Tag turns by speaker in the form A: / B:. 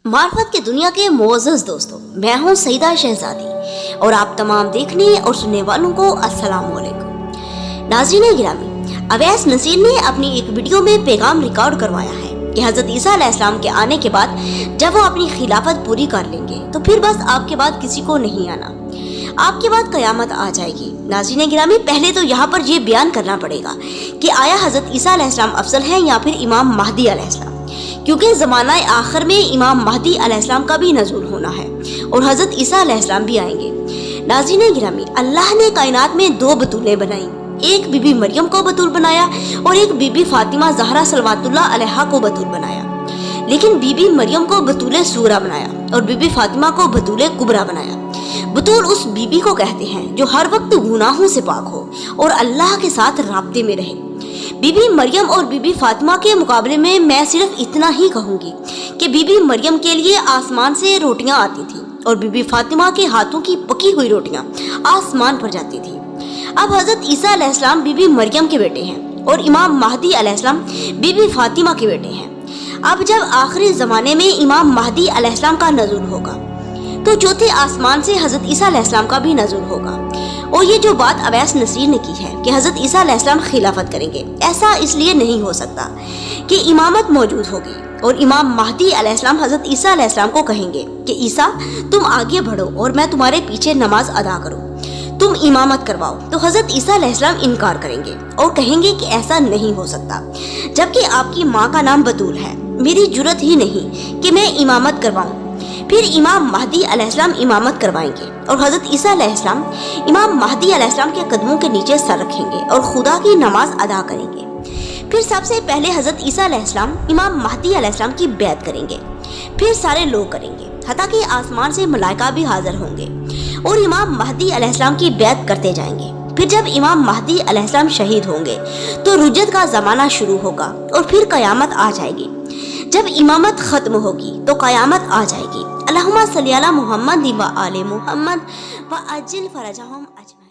A: मार्फत की दुनिया के मोअज़्ज़ज़ दोस्तों, मैं हूं सईदा शहजादी और आप तमाम देखने और सुनने वालों को अस्सलाम वालेकुम। नाज़रीन गिरामी, अवैस नसीर ने अपनी एक वीडियो में पैगाम रिकॉर्ड करवाया है कि हज़रत ईसा अलैहिस्सलाम के आने के बाद जब वो अपनी खिलाफत पूरी कर लेंगे तो फिर बस आपके बाद किसी को नहीं आना, आपके बाद क़यामत आ जाएगी। नाज़रीन गिरामी, पहले तो यहाँ पर ये बयान करना पड़ेगा कि आया हज़रत ईसा अलैहिस्सलाम अफजल हैं या फिर इमाम महदी अलैहिस्सलाम, क्योंकि ज़माना आखिर में इमाम महदी अलैहिस्सलाम का भी नज़ूल होना है और हज़रत ईसा अलैहिस्सलाम भी आएंगे। नाज़रीन गिरामी, अल्लाह ने कायनात में दो बतूलें बनाई, एक बीबी मरियम को बतूल बनाया और एक बीबी फातिमा ज़हरा सलवातुल्लाह अलैहा को बतूल बनाया। लेकिन बीबी मरियम को बतूले सूरा बनाया और बीबी फातिमा को बतूले कुबरा बनाया। बतूल उस बीबी को कहते हैं जो हर वक्त गुनाहों से पाक हो और अल्लाह के साथ राब्ते में रहे। बीबी मरियम और बीबी फातिमा के मुकाबले में मैं सिर्फ इतना ही कहूँगी कि बीबी मरियम के लिए आसमान से रोटियां आती थी और बीबी फातिमा के हाथों की पकी हुई रोटियां आसमान पर जाती थी। अब हज़रत ईसा अलैहिस्सलाम बीबी मरियम के बेटे हैं और इमाम महदी अलैहिस्सलाम बीबी फातिमा के बेटे हैं। अब जब आखिरी ज़माने में इमाम महदी अलैहिस्सलाम का नज़ूल होगा तो चौथे आसमान से हज़रत ईसा अलैहिस्सलाम का भी नज़ूल होगा। और ये जो बात अवैस नसीर ने की है कि हज़रत ईसा अलैहिस्सलाम खिलाफत करेंगे, ऐसा इसलिए नहीं हो सकता कि इमामत मौजूद होगी और इमाम महदी अलैहिस्सलाम हज़रत ईसा अलैहिस्सलाम को कहेंगे कि ईसा तुम आगे बढ़ो और मैं तुम्हारे पीछे नमाज अदा करूँ, तुम इमामत करवाओ। तो हज़रत ईसा अलैहिस्सलाम इनकार करेंगे और कहेंगे कि ऐसा नहीं हो सकता, जबकि आपकी माँ का नाम बतूल है, मेरी जुर्रत ही नहीं कि मैं इमामत करवाऊँ। फिर इमाम महदी अलैहिस्सलाम इमामत करवाएंगे और हज़रत ईसा अलैहिस्सलाम इमाम महदी अलैहिस्सलाम के कदमों के नीचे सर रखेंगे और खुदा की नमाज अदा करेंगे। फिर सबसे पहले हज़रत ईसा अलैहिस्सलाम इमाम महदी अलैहिस्सलाम की बैत करेंगे, फिर सारे लोग करेंगे, हत्ता कि आसमान से मलाइका भी हाजिर होंगे और इमाम महदी अलैहिस्सलाम की बैत करते जाएंगे। फिर जब इमाम महदी अलैहिस्सलाम शहीद होंगे तो रुज्जत का ज़माना शुरू होगा और फिर क़यामत आ जाएगी। जब इमामत ख़त्म होगी तो क़यामत आ जाएगी। अल्लाहुम्मा सल्ली अला मुहम्मद व आले मुहम्मद व अज्जिल फरजहुम अजमईन।